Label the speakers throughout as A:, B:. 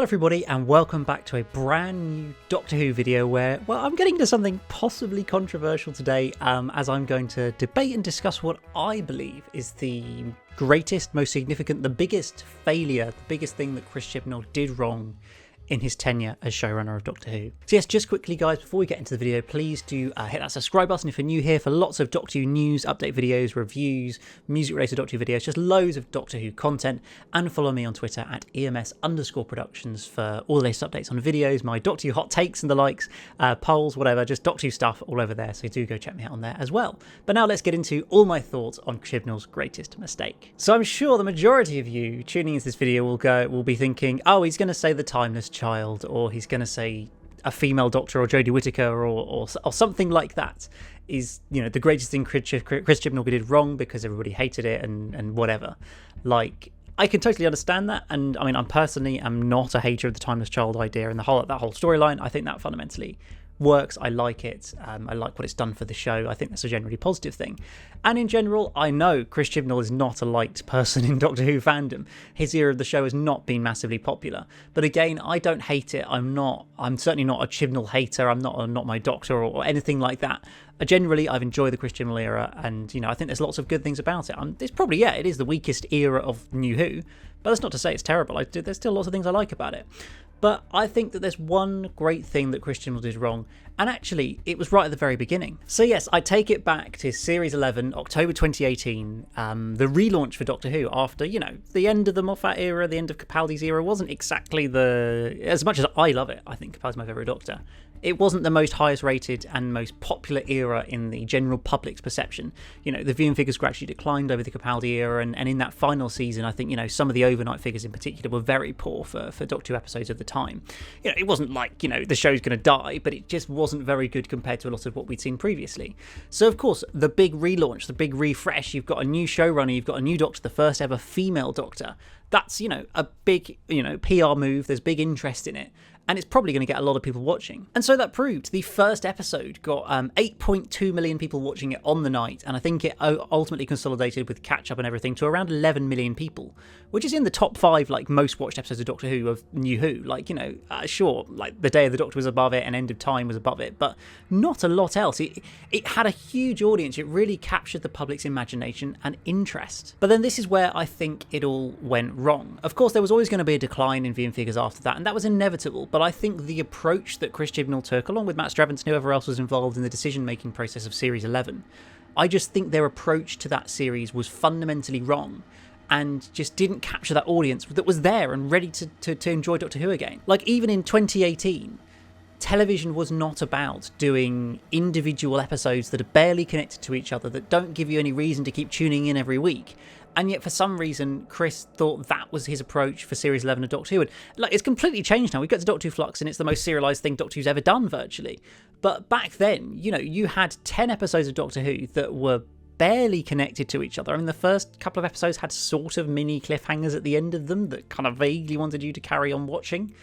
A: everybody, and welcome back to a brand new Doctor Who video where, well, I'm getting to something possibly controversial today, as I'm going to debate and discuss what I believe is the greatest, most significant, the biggest failure, the biggest thing that Chris Chibnall did wrong in his tenure as showrunner of Doctor Who. So yes, just quickly guys, before we get into the video, please do hit that subscribe button if you're new here for lots of Doctor Who news, update videos, reviews, music related Doctor Who videos, just loads of Doctor Who content, and follow me on Twitter at EMS_Productions for all the latest updates on videos, my Doctor Who hot takes and the likes, polls, whatever, just Doctor Who stuff all over there, so do go check me out on there as well. But now let's get into all my thoughts on Chibnall's greatest mistake. So I'm sure the majority of you tuning into this video will be thinking, oh, he's going to say the timeless child, or he's going to say a female doctor, or Jodie Whittaker, or something like that is, you know, the greatest thing Chris Chibnall did wrong because everybody hated it and whatever. Like, I can totally understand that, and I mean, I personally am not a hater of the timeless child idea and that whole storyline. I think that fundamentally works. I like it. I like what it's done for the show. I think that's a generally positive thing. And in general, I know Chris Chibnall is not a liked person in Doctor Who fandom. His era of the show has not been massively popular. But again, I don't hate it. I'm certainly not a Chibnall hater. I'm not my doctor or anything like that. Generally, I've enjoyed the Chris Chibnall era, and you know, I think there's lots of good things about it. It's probably, yeah, it is the weakest era of New Who, but that's not to say it's terrible. There's still lots of things I like about it. But I think that there's one great thing that Chris Chibnall did wrong, and actually it was right at the very beginning. So yes, I take it back to Series 11, October 2018, the relaunch for Doctor Who after, you know, the end of the Moffat era, the end of Capaldi's era wasn't exactly as much as I love it, I think Capaldi's my favourite Doctor, it wasn't the most highest rated and most popular era in the general public's perception. You know, the viewing figures gradually declined over the Capaldi era, and in that final season, I think, you know, some of the overnight figures in particular were very poor for Doctor Who episodes of the time. You know, it wasn't like, you know, the show's going to die, but it just wasn't very good compared to a lot of what we'd seen previously. So, of course, the big relaunch, the big refresh, you've got a new showrunner, you've got a new Doctor, the first ever female Doctor. That's, you know, a big, you know, PR move. There's big interest in it, and it's probably going to get a lot of people watching. And so that proved. The first episode got 8.2 million people watching it on the night, and I think it ultimately consolidated with catch-up and everything to around 11 million people, which is in the top 5, like, most watched episodes of Doctor Who, of New Who. Like, you know, sure, like, The Day of the Doctor was above it and End of Time was above it, but not a lot else. It had a huge audience. It really captured the public's imagination and interest. But then this is where I think it all went wrong. Of course, there was always going to be a decline in viewing figures after that, and that was inevitable. But I think the approach that Chris Chibnall took, along with Matt Stravenson and whoever else was involved in the decision-making process of Series 11, I just think their approach to that series was fundamentally wrong and just didn't capture that audience that was there and ready to enjoy Doctor Who again. Like, even in 2018, television was not about doing individual episodes that are barely connected to each other, that don't give you any reason to keep tuning in every week. And yet, for some reason, Chris thought that was his approach for Series 11 of Doctor Who. And, like, it's completely changed now. We get to Doctor Who Flux, and it's the most serialised thing Doctor Who's ever done, virtually. But back then, you know, you had 10 episodes of Doctor Who that were barely connected to each other. I mean, the first couple of episodes had sort of mini cliffhangers at the end of them that kind of vaguely wanted you to carry on watching.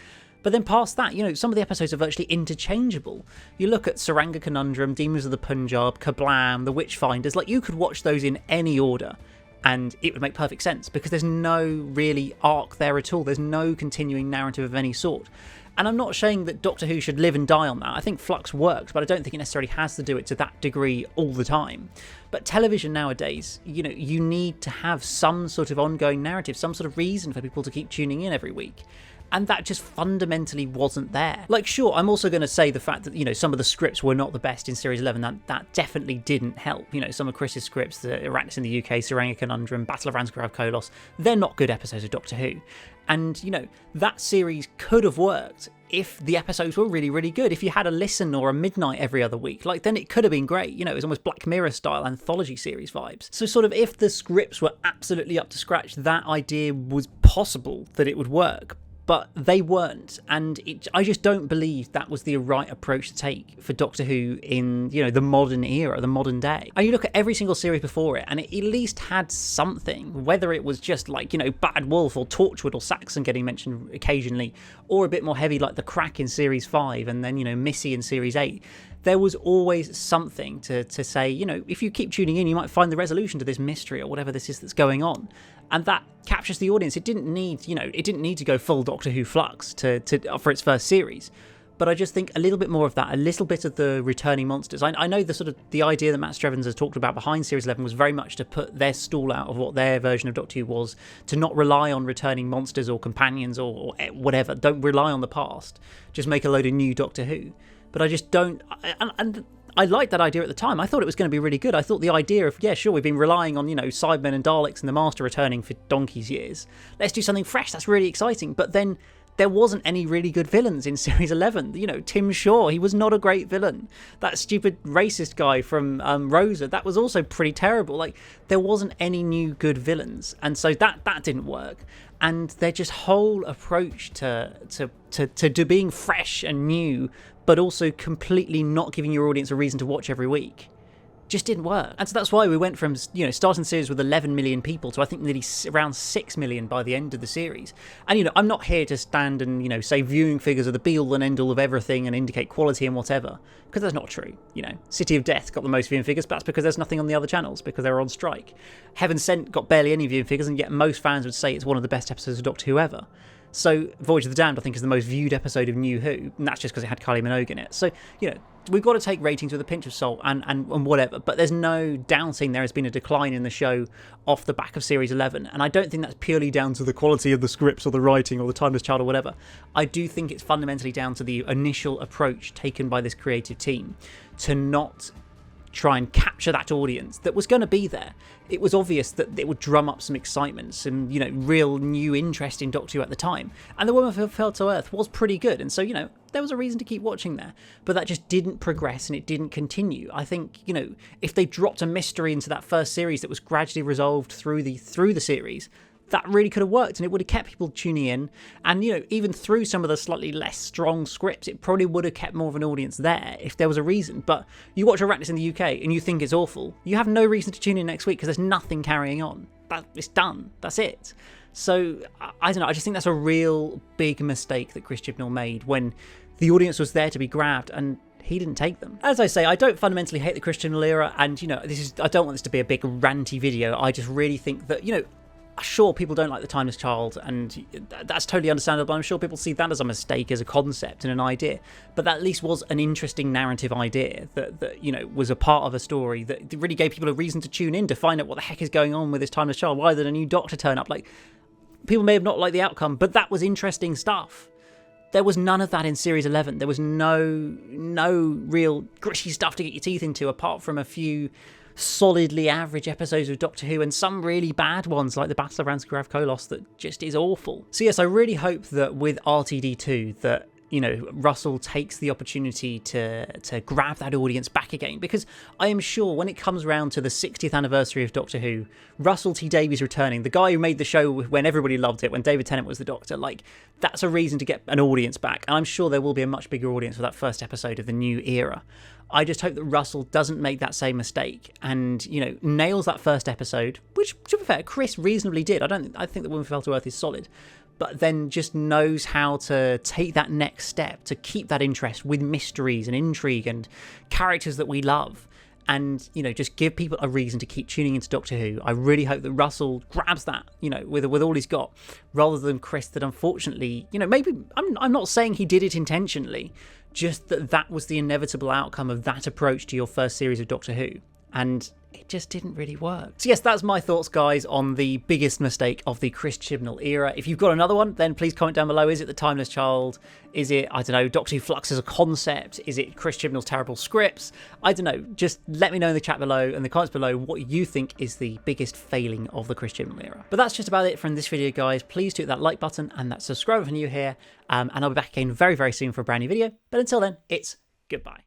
A: But then past that, you know, some of the episodes are virtually interchangeable. You look at Saranga Conundrum, Demons of the Punjab, Kablam, The Witchfinders, like, you could watch those in any order and it would make perfect sense because there's no really arc there at all. There's no continuing narrative of any sort. And I'm not saying that Doctor Who should live and die on that. I think Flux works, but I don't think it necessarily has to do it to that degree all the time. But television nowadays, you know, you need to have some sort of ongoing narrative, some sort of reason for people to keep tuning in every week. And that just fundamentally wasn't there. Like, sure, I'm also going to say the fact that, you know, some of the scripts were not the best in Series 11. That definitely didn't help. You know, some of Chris's scripts, the Arrakis in the UK, Saranga Conundrum, Battle of Ranskorav Kolos, they're not good episodes of Doctor Who. And, you know, that series could have worked if the episodes were really, really good. If you had a listen or a midnight every other week, like, then it could have been great. You know, it was almost Black Mirror style anthology series vibes. So sort of if the scripts were absolutely up to scratch, that idea was possible that it would work. But they weren't, and I just don't believe that was the right approach to take for Doctor Who in, you know, the modern era, the modern day. And you look at every single series before it, and it at least had something, whether it was just like, you know, Bad Wolf or Torchwood or Saxon getting mentioned occasionally, or a bit more heavy like The Crack in Series 5, and then, you know, Missy in Series 8. there was always something to say, you know, if you keep tuning in, you might find the resolution to this mystery or whatever this is that's going on. And that captures the audience. It didn't need, you know, it didn't need to go full Doctor Who flux for its first series. But I just think a little bit more of that, a little bit of the returning monsters. I know the idea that Matt Strevens has talked about behind Series 11 was very much to put their stall out of what their version of Doctor Who was, to not rely on returning monsters or companions or whatever. Don't rely on the past. Just make a load of new Doctor Who. But I just don't... And I liked that idea at the time. I thought it was going to be really good. I thought the idea of, yeah, sure, we've been relying on, you know, Cybermen and Daleks and the Master returning for donkey's years. Let's do something fresh. That's really exciting. But then there wasn't any really good villains in Series 11. You know, Tim Shaw, he was not a great villain. That stupid racist guy from Rosa, that was also pretty terrible. Like, there wasn't any new good villains. And so that didn't work. And their just whole approach to being fresh and new, but also completely not giving your audience a reason to watch every week, just didn't work. And so that's why we went from, you know, starting the series with 11 million people to I think nearly around 6 million by the end of the series. And, you know, I'm not here to stand and, you know, say viewing figures are the be-all and end-all of everything and indicate quality and whatever, because that's not true. You know, City of Death got the most viewing figures, but that's because there's nothing on the other channels, because they're on strike. Heaven Sent got barely any viewing figures, and yet most fans would say it's one of the best episodes of Doctor Who ever. So Voyage of the Damned, I think, is the most viewed episode of New Who, and that's just because it had Kylie Minogue in it. So, you know, we've got to take ratings with a pinch of salt and whatever, but there's no doubting there has been a decline in the show off the back of Series 11, and I don't think that's purely down to the quality of the scripts or the writing or the Timeless Child or whatever. I do think it's fundamentally down to the initial approach taken by this creative team to not try and capture that audience that was going to be there. It was obvious that it would drum up some excitement, some, you know, real new interest in Doctor Who at the time. And The Woman Who Fell to Earth was pretty good. And so, you know, there was a reason to keep watching there. But that just didn't progress and it didn't continue. I think, you know, if they dropped a mystery into that first series that was gradually resolved through the series, that really could have worked and it would have kept people tuning in. And, you know, even through some of the slightly less strong scripts, it probably would have kept more of an audience there if there was a reason. But you watch Arachnus in the UK and you think it's awful, you have no reason to tune in next week because there's nothing carrying on. It's done. That's it. So, I don't know, I just think that's a real big mistake that Chris Chibnall made when the audience was there to be grabbed and he didn't take them. As I say, I don't fundamentally hate the Chris Chibnall era, and, you know, I don't want this to be a big ranty video. I just really think that, you know, sure, people don't like The Timeless Child, and that's totally understandable. I'm sure people see that as a mistake, as a concept and an idea, but that at least was an interesting narrative idea that you know, was a part of a story that really gave people a reason to tune in to find out what the heck is going on with this Timeless Child. Why did a new Doctor turn up? Like, people may have not liked the outcome, but that was interesting stuff. There was none of that in Series 11. There was no real gritty stuff to get your teeth into, apart from a few solidly average episodes of Doctor Who and some really bad ones like the Battle of Ranskorav Kolos that just is awful. So yes, I really hope that with RTD2 that, you know, Russell takes the opportunity to grab that audience back again, because I am sure when it comes around to the 60th anniversary of Doctor Who, Russell T Davies returning, the guy who made the show when everybody loved it, when David Tennant was the Doctor, like, that's a reason to get an audience back, and I'm sure there will be a much bigger audience for that first episode of the new era. I just hope that Russell doesn't make that same mistake and, you know, nails that first episode, which, to be fair, Chris reasonably did. I think The Woman Who Fell to Earth is solid, but then just knows how to take that next step to keep that interest with mysteries and intrigue and characters that we love, and, you know, just give people a reason to keep tuning into Doctor Who. I really hope that Russell grabs that, you know, with all he's got, rather than Chris, that unfortunately, you know, maybe I'm not saying he did it intentionally, just that was the inevitable outcome of that approach to your first series of Doctor Who, and it just didn't really work. So yes, that's my thoughts, guys, on the biggest mistake of the Chris Chibnall era. If you've got another one, then please comment down below. Is it The Timeless Child? Is it, I don't know, Doctor Who Flux as a concept? Is it Chris Chibnall's terrible scripts? I don't know. Just let me know in the chat below, in the comments below, what you think is the biggest failing of the Chris Chibnall era. But that's just about it from this video, guys. Please do hit that like button and that subscribe if you're new here. And I'll be back again very, very soon for a brand new video. But until then, it's goodbye.